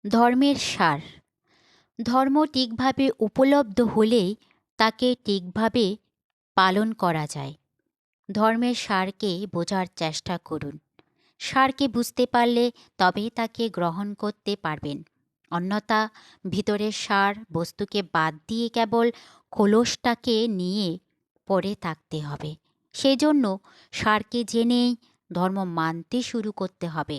ধর্মের সার। ধর্ম ঠিকভাবে উপলব্ধ হলেই তাকে ঠিকভাবে পালন করা যায়। ধর্মের সারকে বোঝার চেষ্টা করুন। সারকে বুঝতে পারলে তবেই তাকে গ্রহণ করতে পারবেন। অন্যথা ভিতরের সার বস্তুকে বাদ দিয়ে কেবল খোলসটাকে নিয়ে পড়ে থাকতে হবে। সেজন্য সারকে জেনেই ধর্ম মানতে শুরু করতে হবে।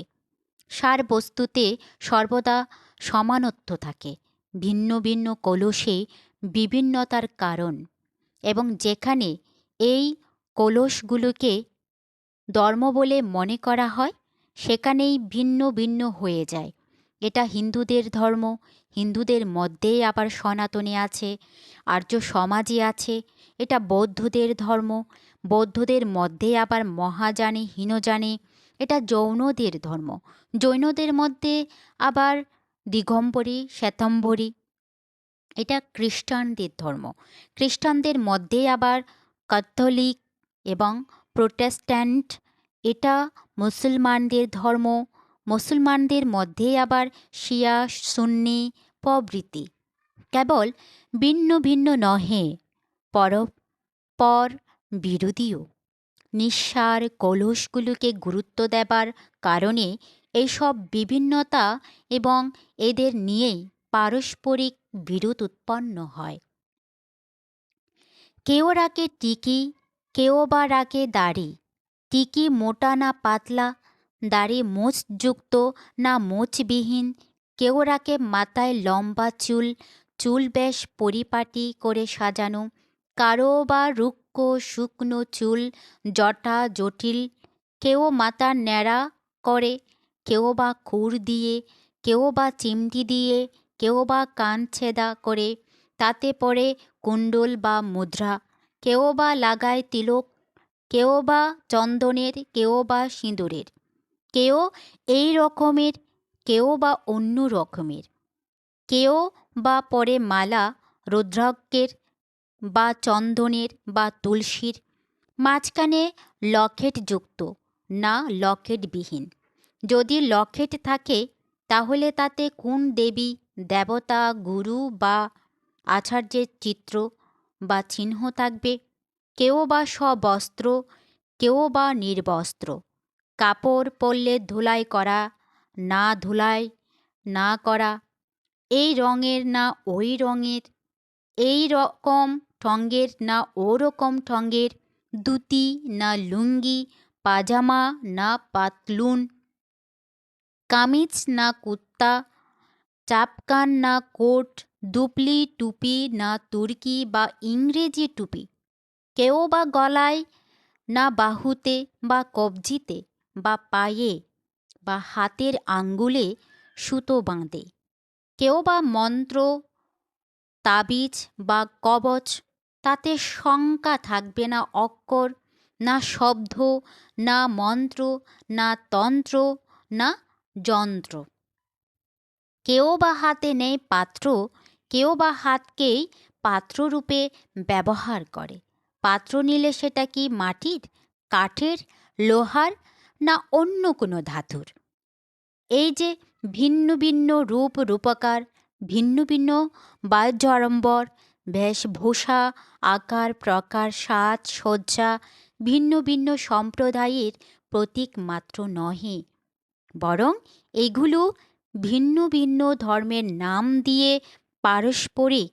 সার বস্তুতে সর্বদা সমানত্ব থাকে, ভিন্ন ভিন্ন কলসে বিভিন্নতার কারণ, এবং যেখানে এই কলসগুলোকে ধর্ম বলে মনে করা হয় সেখানেই ভিন্ন ভিন্ন হয়ে যায়। এটা হিন্দুদের ধর্ম, হিন্দুদের মধ্যেই আবার সনাতনী আছে, আর্য সমাজে আছে। এটা বৌদ্ধদের ধর্ম, বৌদ্ধদের মধ্যে আবার মহাযানে হীনযানে। এটা জৈনদের ধর্ম, জৈনদের মধ্যে আবার দিগম্বরী শ্বেতাম্বরী। এটা খ্রিস্টানদের ধর্ম, খ্রিস্টানদের মধ্যে আবার ক্যাথলিক এবং প্রোটেস্ট্যান্ট। এটা মুসলমানদের ধর্ম, মুসলমানদের মধ্যে আবার শিয়া সুন্নি প্রভৃতি। কেবল ভিন্ন ভিন্ন নহে, পরস্পর বিরোধীও। নিঃসার কলসগুলোকে গুরুত্ব দেবার কারণে এইসব বিভিন্নতা এবং এদের নিয়েই পারস্পরিক বিরোধ উৎপন্ন হয়। কেউ রাখে টিকি, কেউ বা রাখে দাড়ি। টিকি মোটা না পাতলা, দাড়ি মোচযুক্ত না মোচবিহীন। কেউ রাখে মাথায় লম্বা চুল, চুল বেশ পরিপাটি করে সাজানো। কারো বা রুক্ষ শুকনো চুল, জটা জটিল। কেউ মাথা ন্যাড়া করে, কেউ বা খুর দিয়ে, কেউ বা চিমটি দিয়ে, কেউ বা কান ছেদা করে তাতে পরে কুণ্ডল বা মুদ্রা। কেউ বা লাগায় তিলক, কেউ বা চন্দনের, কেউ বা সিঁদুরের। কেউ এই রকমের, কেউ বা অন্য রকমের। কেউ বা পরে মালা রুদ্রাক্ষের বা চন্দনের বা তুলসীর। মাঝখানে লকেট যুক্ত না লকেটবিহীন। যদি লকেট থাকে তাহলে তাতে কোন দেবী দেবতা গুরু বা আচার্যের চিত্র বা চিহ্ন থাকবে। কেউ বা সবস্ত্র, কেউ বা নির্বস্ত্র। কাপড় পরলে ধুলাই করা না ধুলাই না করা, এই রঙের না ওই রঙের, এই রকম ঢঙের না ও রকম ঢঙের, ধুতি না লুঙ্গি, পাজামা না পাতলুন, কামিজ না কুর্তা, চাপকান না কোট, দুপলি টুপি না তুর্কি বা ইংরেজি টুপি। কেউ বা গলায় না বাহুতে বা কবজিতে বা পায়ে বা হাতের আঙ্গুলে সুতো বাঁধে। কেউ বা মন্ত্র, তাবিজ বা কবচ, তাতে শঙ্কা থাকবে না অক্ষর, না শব্দ, না মন্ত্র, না তন্ত্র, না যন্ত্র। কেউ বা হাতে নেয় পাত্র, কেউ বা হাতকেই পাত্ররূপে ব্যবহার করে। পাত্র নিলে সেটা কি মাটির, কাঠের, লোহার না অন্য কোনো ধাতুর। এই যে ভিন্ন ভিন্ন রূপ রূপকার, ভিন্ন ভিন্ন বাহ্যাড়ম্বর, বেশভূষা, আকার প্রকার, সাজ সজ্জা ভিন্ন ভিন্ন সম্প্রদায়ের প্রতীক মাত্র নহে, বরং এগুলো ভিন্ন ভিন্ন ধর্মের নাম দিয়ে পারস্পরিক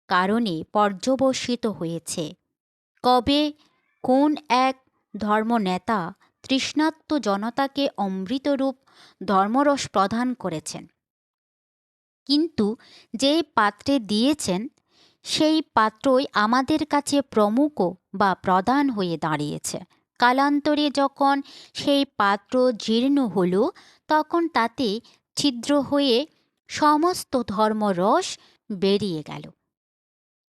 কারণে পর্যবসিত হয়েছে। কবে কোন এক ধর্মনেতা তৃষ্ণার্ত জনতাকে অমৃতরূপ ধর্মরস প্রদান করেছেন, কিন্তু যে পাত্রে দিয়েছেন সেই পাত্রই আমাদের কাছে প্রমুখ বা প্রধান হয়ে দাঁড়িয়েছে। কালান্তরে যখন সেই পাত্র জীর্ণ হল তখন তাতে ছিদ্র হয়ে সমস্ত ধর্মরস বেরিয়ে গেল।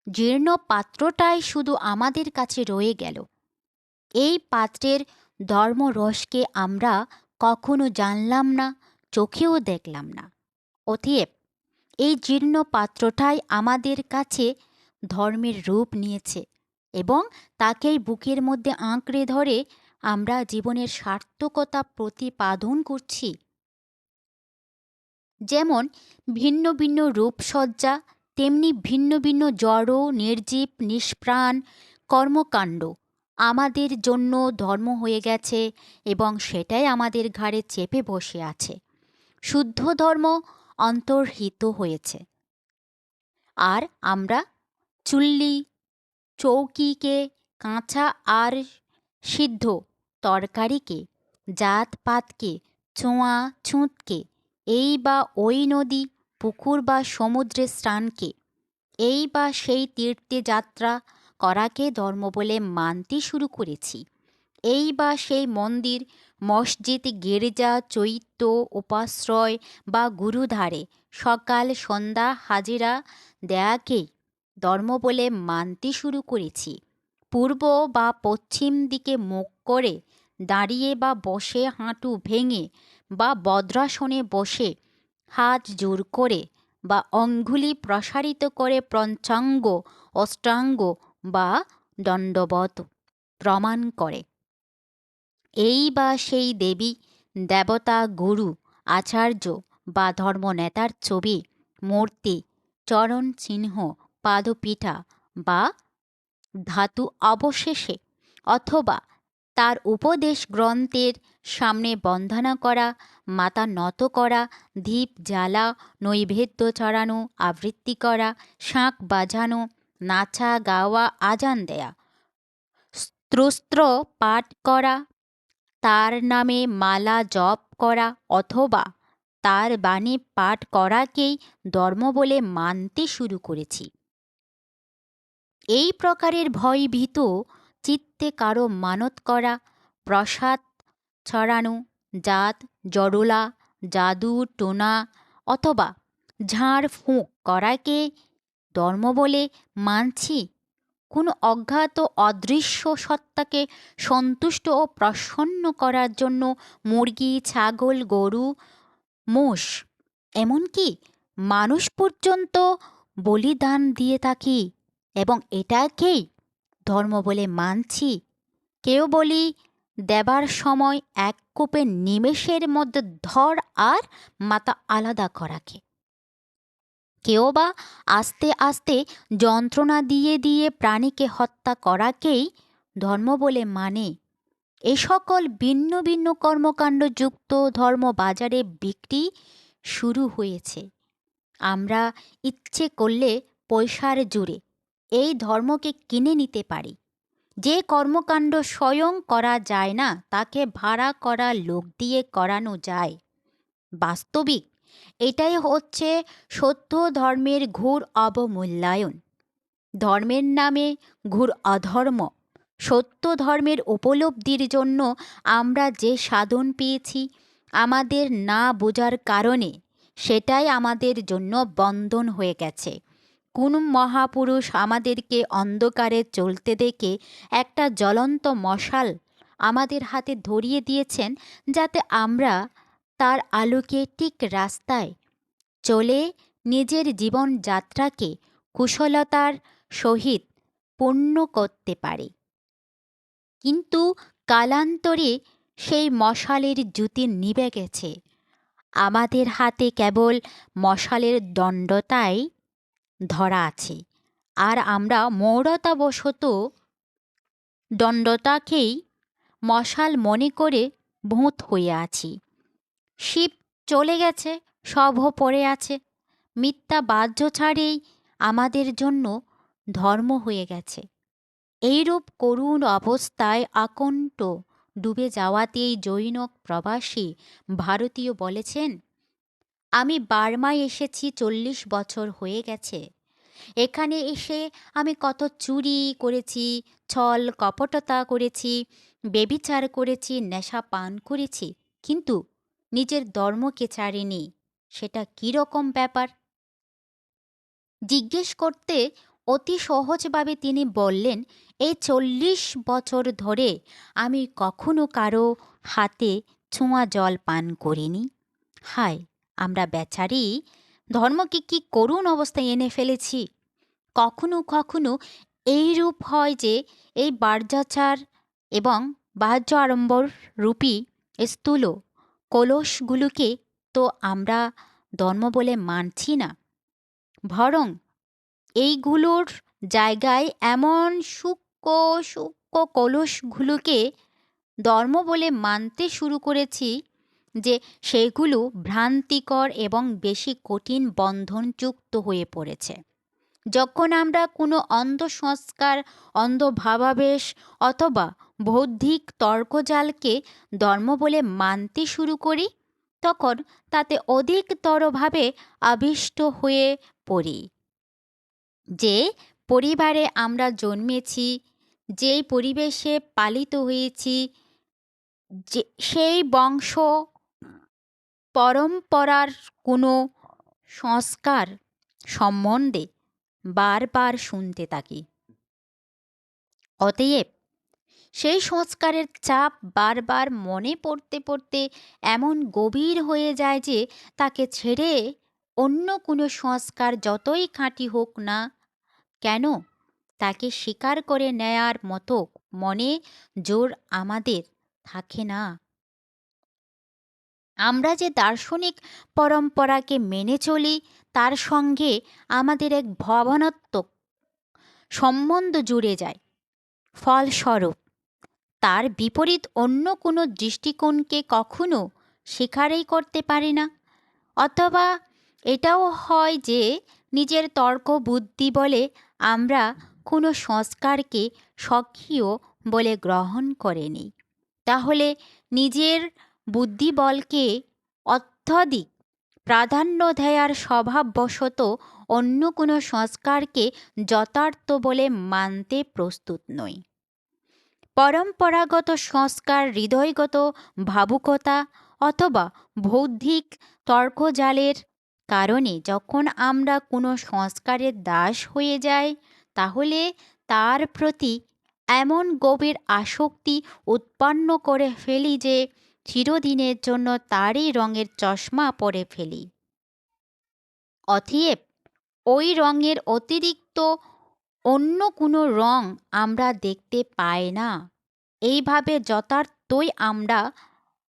জীর্ণ পাত্রটাই শুধু আমাদের কাছে রয়ে গেল। এই পাত্রের ধর্মরসকে আমরা কখনো জানলাম না, চোখেও দেখলাম না। অতএব এই জীর্ণ পাত্রটাই আমাদের কাছে ধর্মের রূপ নিয়েছে এবং তাকেই বুকের মধ্যে আঁকড়ে ধরে আমরা জীবনের সার্থকতা প্রতিপাদন করছি। যেমন ভিন্ন ভিন্ন রূপসজ্জা, তেমনি ভিন্ন ভিন্ন জড় নির্জীব নিষ্প্রাণ কর্মকাণ্ড আমাদের জন্য ধর্ম হয়ে গেছে এবং সেটাই আমাদের ঘাড়ে চেপে বসে আছে। শুদ্ধ ধর্ম অন্তর্হিত হয়েছে। আর আমরা চুল্লি চৌকিকে, কাঁচা আর সিদ্ধ তরকারিকে, জাতপাতকে, ছোঁয়া ছুঁতকে, এই বা ওই নদী পুকুর বা সমুদ্রে স্নানকে, এই বা সেই তীর্থে যাত্রা করাকে ধর্ম বলে মানতে শুরু করেছি। এই বা সেই মন্দির মসজিদ গির্জা চৈত্য উপাশ্রয় বা গুরুধারে সকাল সন্ধ্যা হাজিরা দেয়াকেই ধর্ম বলে মানতে শুরু করেছি। পূর্ব বা পশ্চিম দিকে মুখ করে দাঁড়িয়ে বা বসে, হাঁটু ভেঙে বা বদ্রাসনে বসে, হাত জোর করে বা অঙ্গুলি প্রসারিত করে পঞ্চাঙ্গ অষ্টাঙ্গ বা দণ্ডবত প্রমাণ করে। এই বা সেই দেবী দেবতা গুরু আচার্য বা ধর্মনেতার ছবি, মূর্তি, চরণ চিহ্ন, পাদপীঠা বা ধাতু অবশেষে অথবা তার উপদেশ গ্রন্থের সামনে বন্দনা করা, মাথা নত করা, দীপ জ্বালা, নৈবেদ্য চড়ানো, আবৃত্তি করা, শাঁখ বাজানো, নাচা গাওয়া, আজান দেয়া, স্তোত্র পাঠ করা, তার নামে মালা জপ করা অথবা তার বাণী পাঠ করাকেই ধর্ম বলে মানতে শুরু করেছি। এই প্রকারের ভয়ভীত চিত্তে কারো মানত করা, প্রসাদ ছড়ানো, জাত জড়োলা, জাদু টোনা অথবা ঝাড় ফুঁক করাকে ধর্ম বলে মানছি। কোনো অজ্ঞাত অদৃশ্য সত্তাকে সন্তুষ্ট ও প্রসন্ন করার জন্য মুরগি, ছাগল, গরু, মোষ, এমনকি মানুষ পর্যন্ত বলিদান দিয়ে থাকি এবং এটাকেই ধর্ম বলে মানছি। কেউ বলি দেবার সময় এক কোপে নিমেষের মধ্যে ধর আর মাথা আলাদা করাকে, কেউ বা আস্তে আস্তে যন্ত্রণা দিয়ে দিয়ে প্রাণীকে হত্যা করাকেই ধর্ম বলে মানে। এ সকল ভিন্ন ভিন্ন কর্মকাণ্ড যুক্ত ধর্ম বাজারে বিক্রি শুরু হয়েছে। আমরা ইচ্ছে করলে পয়সার জোরে এই ধর্মকে কিনে নিতে পারি। যে কর্মকাণ্ড স্বয়ং করা যায় না তাকে ভাড়া করা লোক দিয়ে করানো যায়। বাস্তবিক এটাই হচ্ছে সত্য ধর্মের ঘোর অবমূল্যায়ন। ধর্মের নামে ঘোর অধর্ম। সত্য ধর্মের উপলব্ধির জন্য আমরা যে সাধন পেয়েছি আমাদের না বোঝার কারণে সেটাই আমাদের জন্য বন্ধন হয়ে গেছে। কোন মহাপুরুষ আমাদেরকে অন্ধকারে চলতে দেখে একটা জ্বলন্ত মশাল আমাদের হাতে ধরিয়ে দিয়েছেন, যাতে আমরা তার আলোকে ঠিক রাস্তায় চলে নিজের জীবনযাত্রাকে কুশলতার সহিত পূর্ণ করতে পারি। কিন্তু কালান্তরে সেই মশালের জ্যোতি নিভে গেছে। আমাদের হাতে কেবল মশালের দণ্ডটাই ধরা আছে, আর আমরা মৌঢ়তাবশত দণ্ডটাকেই মশাল মনে করে ভূত হয়ে আছি। শিব চলে গেছে, সবও পড়ে আছে। মিথ্যা বাহ্য ছাড়েই আমাদের জন্য ধর্ম হয়ে গেছে। এইরূপ করুণ অবস্থায় আকণ্ঠ ডুবে যাওয়াতেই জৈনক প্রবাসী ভারতীয় বলেছেন, আমি বার্মায় এসেছি 40 বছর হয়ে গেছে। এখানে এসে আমি কত চুরি করেছি, ছল কপটতা করেছি, বেবিচার করেছি, নেশা পান করেছি, কিন্তু নিজের ধর্মকে ছাড়িনি। সেটা কীরকম ব্যাপার? জিজ্ঞেস করতে অতি সহজভাবে তিনি বললেন, এই 40 বছর ধরে আমি কখনো কারো হাতে ছোঁয়া জল পান করিনি। হায়, আমরা বেচারি ধর্মকে কি করুণ অবস্থায় এনে ফেলেছি। কখনো কখনো এইরূপ হয় যে এই বার্যাচার এবং বাহ্য আড়ম্বর রূপী স্থূল কলসগুলোকে তো আমরা ধর্ম বলে মানছি না, বরং এইগুলোর জায়গায় এমন সূক্ষ্ম সূক্ষ্ম কলসগুলোকে ধর্ম বলে মানতে শুরু করেছি যে সেগুলো ভ্রান্তিকর এবং বেশি কঠিন বন্ধনযুক্ত হয়ে পড়েছে। যখন আমরা কোনো অন্ধ সংস্কার, অন্ধ ভাবাবেশ অথবা বৌদ্ধিক তর্কজালকে ধর্ম বলে মানতে শুরু করি, তখন তাতে অধিকতরভাবে আবিষ্ট হয়ে পড়ি। যে পরিবারে আমরা জন্মেছি, যেই পরিবেশে পালিত হয়েছি, যে সেই বংশ পরম্পরার কোনো সংস্কার সম্বন্ধে বারবার শুনতে থাকি। অতএব সেই সংস্কারের চাপ বারবার মনে পড়তে পড়তে এমন গভীর হয়ে যায় যে তাকে ছেড়ে অন্য কোনো সংস্কার যতই খাঁটি হোক না কেন, তাকে স্বীকার করে নেয়ার মতো মনে জোর আমাদের থাকে না। আমরা যে দার্শনিক পরম্পরাকে মেনে চলি, তার সঙ্গে আমাদের এক ভাবনাত্মক সম্বন্ধ জুড়ে যায়। ফলস্বরূপ তার বিপরীত অন্য কোনো দৃষ্টিকোণকে কখনো স্বীকারই করতে পারি না। অথবা এটাও হয় যে নিজের তর্ক বুদ্ধি বলে আমরা কোনো সংস্কারকে সক্রিয় বলে গ্রহণ করে নিই। তাহলে নিজের বুদ্ধিবলকে অত্যধিক প্রাধান্য দেয়ার স্বভাববশত অন্য কোনো সংস্কারকে যথার্থ বলে মানতে প্রস্তুত নই। পরম্পরাগত সংস্কার, হৃদয়গত ভাবুকতা অথবা বৌদ্ধিক তর্কজালের কারণে যখন আমরা কোনো সংস্কারের দাস হয়ে যাই, তাহলে তার প্রতি এমন গভীর আসক্তি উৎপন্ন করে ফেলি যে চিরদিনের জন্য তারই রঙের চশমা পরে ফেলি। অতএব ওই রঙের অতিরিক্ত অন্য কোনো রং আমরা দেখতে পাই না। এইভাবে যথার্থই আমরা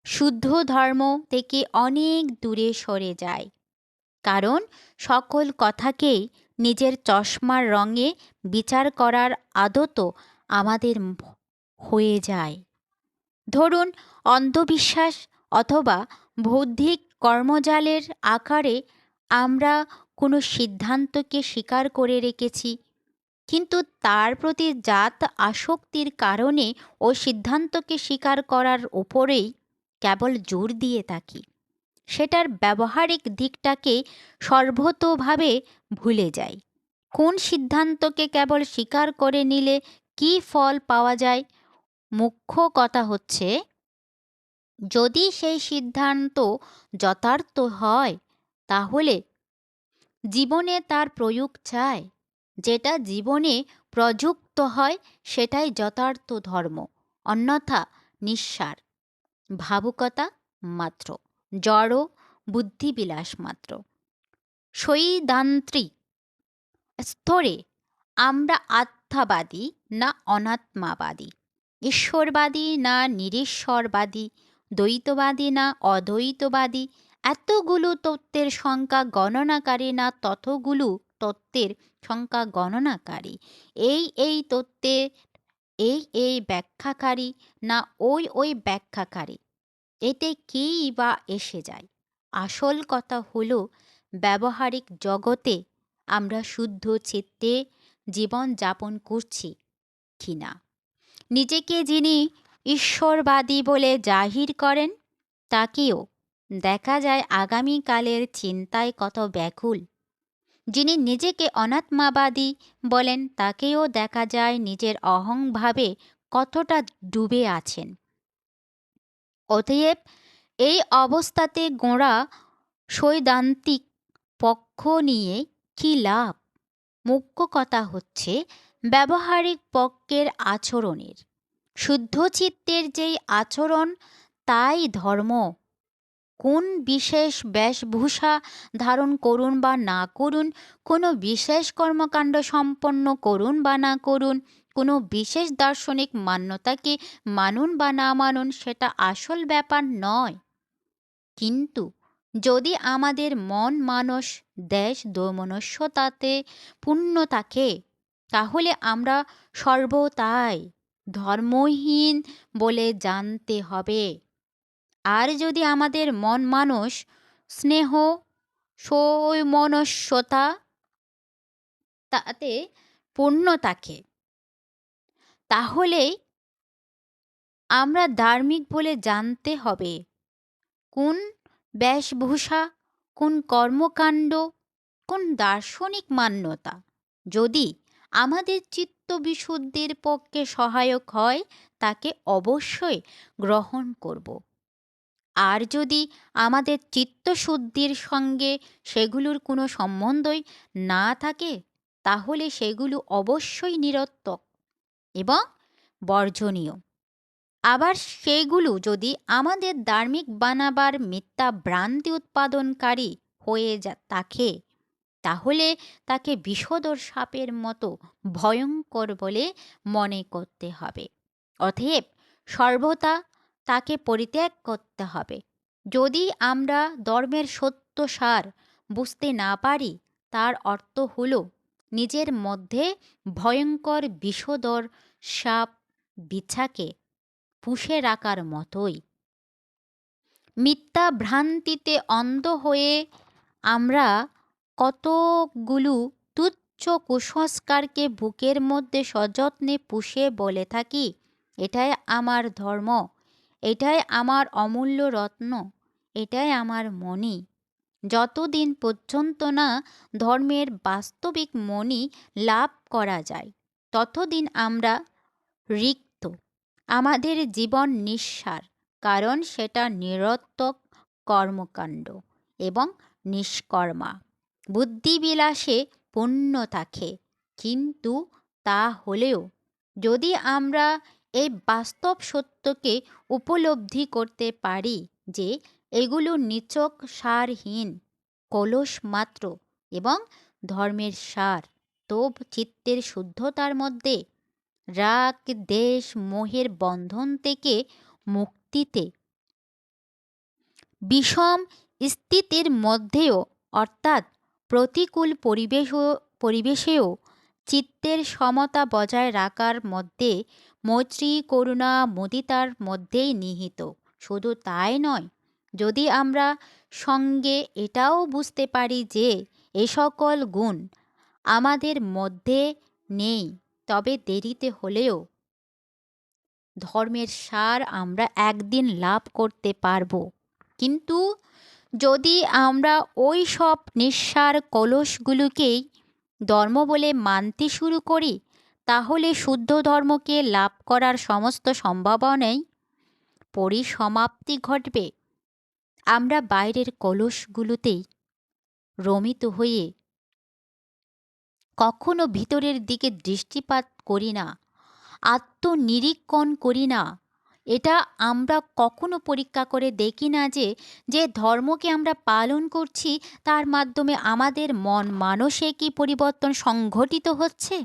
শুদ্ধ ধর্ম থেকে অনেক দূরে সরে যাই, কারণ সকল কথাকেই নিজের চশমার রঙে বিচার করার আদত আমাদের হয়ে যায়। ধরুন, অন্ধবিশ্বাস অথবা বৌদ্ধিক কর্মজালের আকারে আমরা কোনো সিদ্ধান্তকে স্বীকার করে রেখেছি, কিন্তু তার প্রতি জাত আসক্তির কারণে ও সিদ্ধান্তকে স্বীকার করার উপরেই কেবল জোর দিয়ে থাকি। সেটার ব্যবহারিক দিকটাকে সর্বতোভাবে ভুলে যাই। কোন সিদ্ধান্তকে কেবল স্বীকার করে নিলে কী ফল পাওয়া যায়? মুখ্য কথা হচ্ছে, যদি সেই সিদ্ধান্ত যথার্থ হয়, তাহলে জীবনে তার প্রয়োগ চাই। যেটা জীবনে প্রযুক্ত হয় সেটাই যথার্থ ধর্ম, অন্যথা নিঃসার ভাবুকতা মাত্র, জড় বুদ্ধিবিলাস মাত্র। সৈদ্ধান্তিক স্তরে আমরা আত্মাবাদী না অনাত্মাবাদী, ঈশ্বরবাদী না নিরীশ্বরবাদী, দ্বৈতবাদী না অদ্বৈতবাদী, এতগুলো তত্ত্বের সংখ্যা গণনাকারী না ততগুলো তত্ত্বের সংখ্যা গণনাকারী, এই তত্ত্বের এই ব্যাখ্যাকারী না ওই ব্যাখ্যাকারী, এতে কী বা এসে যায়? আসল কথা হলো, ব্যবহারিক জগতে আমরা শুদ্ধ চিত্তে জীবন যাপন করছি কি না। নিজেকে যিনি ঈশ্বরবাদী বলে জাহির করেন, তাকেও দেখা যায় আগামীকালের চিন্তায় কত ব্যাকুল। যিনি নিজেকে অনাত্মাবাদী বলেন, তাকেও দেখা যায় নিজের অহংভাবে কতটা ডুবে আছেন। অতএব এই অবস্থাতে গোঁড়া সৈদ্ধান্তিক পক্ষ নিয়ে কী লাভ? মুখ্য কথা হচ্ছে ব্যবহারিক পক্ষের আচরণের। শুদ্ধচিত্তের যেই আচরণ, তাই ধর্ম। কোন বিশেষ বেশভূষা ধারণ করুন বা না করুন, কোনো বিশেষ কর্মকাণ্ড সম্পন্ন করুন বা না করুন, কোনো বিশেষ দার্শনিক মান্যতাকে মানুন বা না মানুন, সেটা আসল ব্যাপার নয়। কিন্তু যদি আমাদের মন মানস দেশ দৈমনস্যতাতে পূর্ণ থাকে, তাহলে আমরা সর্বদাই ধর্মহীন বলে জানতে হবে। আর যদি আমাদের মন মানস স্নেহ সৌমনস্যতা তাতে পূর্ণ থাকে, তাহলেই আমরা ধার্মিক বলে জানতে হবে। কোন বেশভূষা, কোন কর্মকাণ্ড, কোন দার্শনিক মান্যতা যদি আমাদের চিত্তবিশুদ্ধির পক্ষে সহায়ক হয়, তাকে অবশ্যই গ্রহণ করব। আর যদি আমাদের চিত্তশুদ্ধির সঙ্গে সেগুলোর কোনো সম্বন্ধই না থাকে, তাহলে সেগুলো অবশ্যই নিরর্থক এবং বর্জনীয়। আবার সেগুলো যদি আমাদের ধার্মিক বানাবার মিথ্যা ভ্রান্তি উৎপাদনকারী হয়ে থাকে, তাহলে তাকে বিষধর সাপের মতো ভয়ঙ্কর বলে মনে করতে হবে। অতএব সর্বদা তাকে পরিত্যাগ করতে হবে। যদি আমরা ধর্মের সত্য সার বুঝতে না পারি, তার অর্থ হল নিজের মধ্যে ভয়ঙ্কর বিষধর সাপ বিছাকে পুষে রাখার মতোই। মিথ্যা ভ্রান্তিতে অন্ধ হয়ে আমরা কতগুলো তুচ্ছ কুসংস্কারকে বুকের মধ্যে সযত্নে পুষে বলে থাকি, এটাই আমার ধর্ম, এটাই আমার অমূল্য রত্ন, এটাই আমার মণি। যতদিন পর্যন্ত না ধর্মের বাস্তবিক মণি লাভ করা যায়, ততদিন আমরা রিক্ত, আমাদের জীবন নিঃসার, কারণ সেটা নিরর্থক কর্মকাণ্ড এবং নিষ্কর্মা বুদ্ধিবিলাসে পূর্ণ থাকে। কিন্তু তা হলেও যদি আমরা এই বাস্তব সত্যকে উপলব্ধি করতে পারি যে এগুলো নিছক সারহীন কলস মাত্র এবং ধর্মের সার, তো চিত্তের শুদ্ধতার মধ্যে রাগ দেশ মোহের বন্ধন থেকে মুক্তিতে বিষম স্থিতির মধ্যেও, অর্থাৎ প্রতিকূল পরিবেশেও চিত্তের সমতা বজায় রাখার মধ্যে মৈত্রী করুণা মুদিতার মধ্যেই নিহিত। শুধু তাই নয়, যদি আমরা সঙ্গে এটাও বুঝতে পারি যে এ সকল গুণ আমাদের মধ্যে নেই, তবে দেরিতে হলেও ধর্মের সার আমরা একদিন লাভ করতে পারব। কিন্তু যদি আমরা ওই সব নিঃসার কলসগুলোকেই ধর্ম বলে মানতে শুরু করি, তাহলে শুদ্ধ ধর্মকে লাভ করার সমস্ত সম্ভাবনাই পরিসমাপ্তি ঘটবে। আমরা বাইরের কলসগুলোতেই রমিত হয়ে কখনো ভিতরের দিকে দৃষ্টিপাত করি না, আত্মনিরীক্ষণ করি না। এটা আমরা কখনো পরীক্ষা করে দেখি না যে যে ধর্মকে আমরা পালন করছি তার মাধ্যমে আমাদের মন মানসে কি পরিবর্তন সংঘটিত হচ্ছে।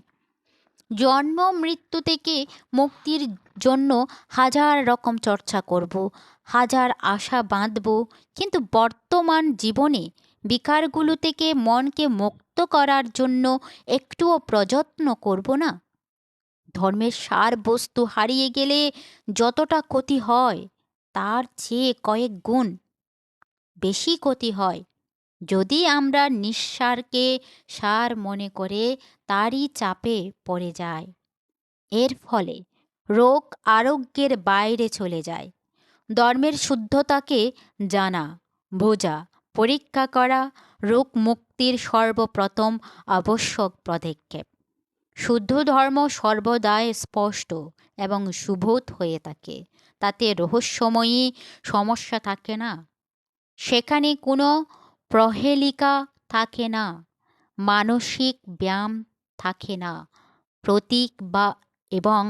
জন্ম মৃত্যু থেকে মুক্তির জন্য হাজার রকম চর্চা করব, হাজার আশা বাঁধব, কিন্তু বর্তমান জীবনে বিকারগুলো থেকে মনকে মুক্ত করার জন্য একটুও প্রযত্ন করব না। ধর্মের সার বস্তু হারিয়ে গেলে যতটা ক্ষতি হয়, তার চেয়ে কয়েক গুণ বেশি ক্ষতি হয় যদি আমরা নিঃসারকে সার মনে করে তারই চাপে পড়ে যায়। এর ফলে রোগ আরোগ্যের বাইরে চলে যায়। ধর্মের শুদ্ধতাকে জানা, বোঝা, পরীক্ষা করা রোগ মুক্তির সর্বপ্রথম আবশ্যক পদক্ষেপ। শুদ্ধ ধর্ম সর্বদাই স্পষ্ট এবং সুবোধ হয়ে থাকে। তাতে রহস্যময়ী সমস্যা থাকে না, সেখানে কোনো প্রহেলিকা থাকে না, মানসিক ব্যায়াম থাকে না, প্রতীক বা এবং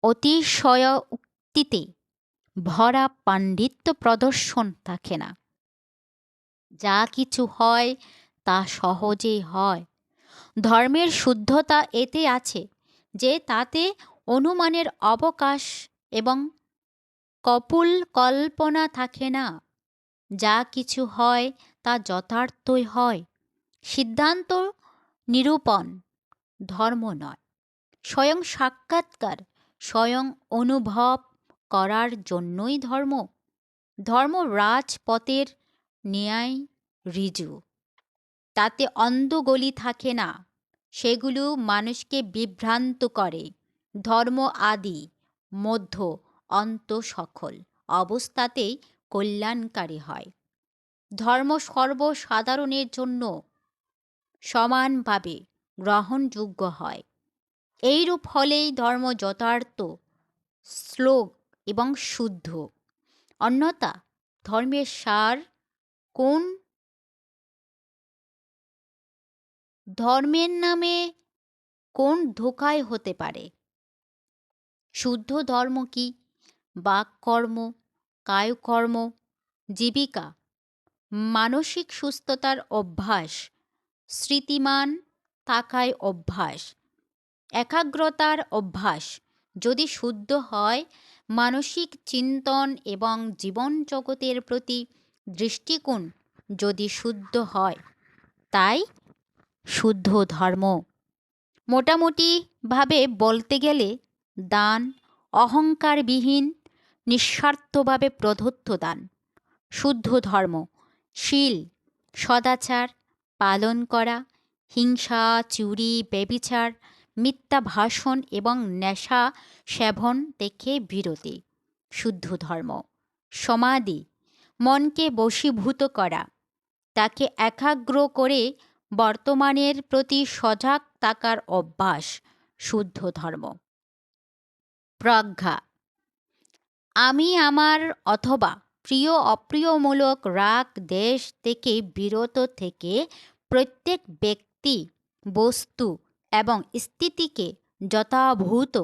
অতিশয়োক্তিতে ভরা পাণ্ডিত্য প্রদর্শন থাকে না। যা কিছু হয় তা সহজেই হয়। ধর্মের শুদ্ধতা এতে আছে যে তাতে অনুমানের অবকাশ এবং কল্পনা থাকে না। যা কিছু হয় তা যথার্থই হয়। সিদ্ধান্ত নিরূপণ ধর্ম নয়, স্বয়ং সাক্ষাৎকার, স্বয়ং অনুভব করার জন্যই ধর্ম। ধর্ম রাজপথের ন্যায় ঋজু, তাতে অন্দগলি থাকে না, সেগুলো মানুষকে বিভ্রান্ত করে। ধর্ম আদি মধ্য অন্ত সকল অবস্থাতেই কল্যাণকারী হয়। ধর্ম সর্বসাধারণের জন্য সমানভাবে গ্রহণযোগ্য হয়। এইরূপ হলেই ধর্ম যথার্থ, শ্লোক এবং শুদ্ধ। অন্যথা ধর্মের সার কোন? ধর্মের নামে কোন ধোঁকায় হতে পারে? শুদ্ধ ধর্ম কি? বাককর্ম, কায়কর্ম, জীবিকা, মানসিক সুস্থতার অভ্যাস, স্মৃতিমান থাকায় অভ্যাস, একাগ্রতার অভ্যাস যদি শুদ্ধ হয়, মানসিক চিন্তন এবং জীবন জগতের প্রতি দৃষ্টিকোণ যদি শুদ্ধ হয়, তাই শুদ্ধ ধর্ম। মোটামুটিভাবে বলতে গেলে দান অহংকারবিহীন, নিঃস্বার্থভাবে প্রদত্ত দান শুদ্ধ ধর্ম। শীল সদাচার পালন করা, হিংসা, চুরি, ব্যভিচার, মিথ্যা ভাষণ এবং নেশা সেবন থেকে বিরতি শুদ্ধ ধর্ম। সমাধি মনকে বশীভূত করা, তাকে একাগ্র করে বর্তমানের প্রতি সজাগ থাকার অভ্যাস শুদ্ধ ধর্ম। প্রজ্ঞা আমি আমার অথবা প্রিয় অপ্রিয়মূলক রাগ দেশ থেকে বিরত থেকে প্রত্যেক ব্যক্তি, বস্তু এবং স্থিতিকে যথাভূত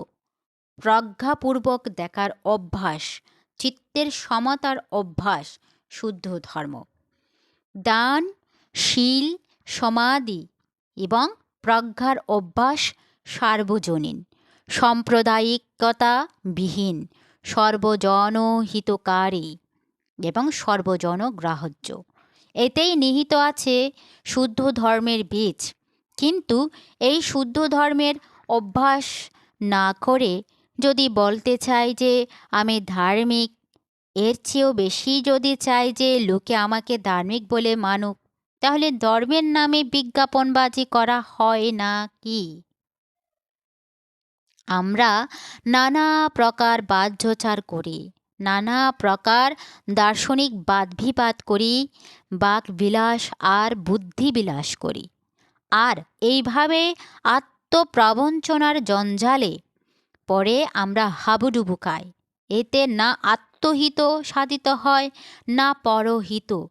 প্রজ্ঞাপূর্বক দেখার অভ্যাস, চিত্তের সমতার অভ্যাস শুদ্ধ ধর্ম। দান, শীল, সমাধি এবং প্রজ্ঞার অভ্যাস সার্বজনীন, সাম্প্রদায়িকতা বিহীন, সর্বজনহিতকারী এবং সর্বজনগ্রাহ্য। এতেই নিহিত আছে শুদ্ধ ধর্মের বীজ। কিন্তু এই শুদ্ধ ধর্মের অভ্যাস না করে যদি বলতে চাই যে আমি ধার্মিক, এর চেয়েও বেশি যদি চাই যে লোকে আমাকে ধার্মিক বলে মানুক, তাহলে ধর্মের নামে বিজ্ঞাপনবাজি করা হয় না কি? আমরা নানা প্রকার বাহ্যচার করি, নানা প্রকার দার্শনিক বাদবিবাদ করি, বাকবিলাস আর বুদ্ধিবিলাস করি, আর এইভাবে আত্মপ্রবঞ্চনার জঞ্জালে পরে আমরা হাবুডুবু খাই। এতে না আত্মহিত সাধিত হয়, না পরহিত।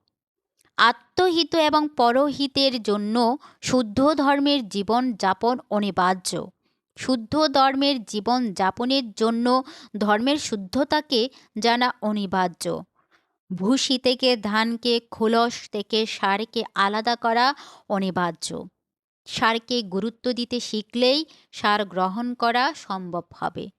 আত্মহিত এবং পরহিতের জন্য শুদ্ধ ধর্মের জীবন যাপন অনিবার্য। শুদ্ধ ধর্মের জীবন যাপনের জন্য ধর্মের শুদ্ধতাকে জানা অনিবার্য। ভুসি থেকে ধানকে, খোলস থেকে সারকে আলাদা করা অনিবার্য। সারকে গুরুত্ব দিতে শিখলেই সার গ্রহণ করা সম্ভব হবে।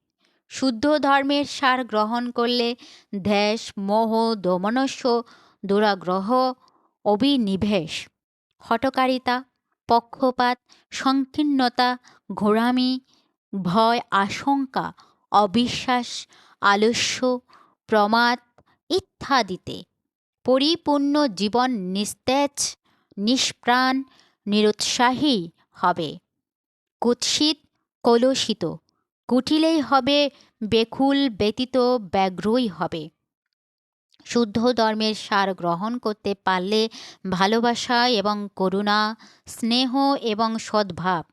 শুদ্ধ ধর্মের সার গ্রহণ করলে ধ্যাস, মোহ, দমনস্য, দুরাগ্রহ, অভিনিবেশ, হঠকারিতা, পক্ষপাত, সংকীর্ণতা, ঘোরামি, ভয়, আশঙ্কা, অবিশ্বাস, আলস্য, প্রমাদ ইত্যাদিতে পরিপূর্ণ জীবন নিস্তেজ, নিষ্প্রাণ, নিরুৎসাহী হবে। কুৎসিত, কলুষিত, কুটিলেই হবে বেকুল, ব্যতীত, ব্যগ্রই হবে। শুদ্ধ ধর্মের সার গ্রহণ করতে পারলে ভালোবাসা এবং করুণা, স্নেহ এবং সদ্ভাব,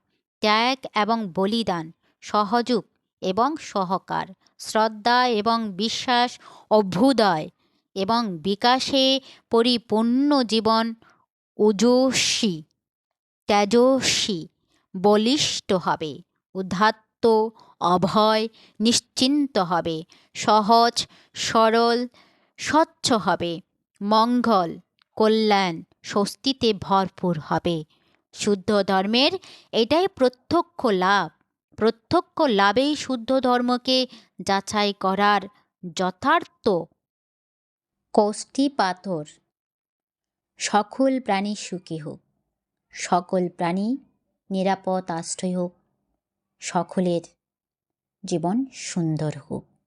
ত্যাগ এবং বলিদান, সহযোগ এবং সহকার, শ্রদ্ধা এবং বিশ্বাস, অভ্যুদয় এবং বিকাশে পরিপূর্ণ জীবন ওজস্বী, তেজস্বী, বলিষ্ঠ হবে। উদাত্ত, অভয়, নিশ্চিন্ত হবে। সহজ, সরল, স্বচ্ছ হবে। মঙ্গল, কল্যাণ, স্বস্তিতে ভরপুর হবে। শুদ্ধ ধর্মের এটাই প্রত্যক্ষ লাভ। প্রত্যক্ষ লাভেই শুদ্ধ ধর্মকে যাচাই করার যথার্থ কষ্টি পাথর। সকল প্রাণী সুখী হোক, সকল প্রাণী নিরাপদ আশ্রয় হোক, সকলের জীবন সুন্দর হোক।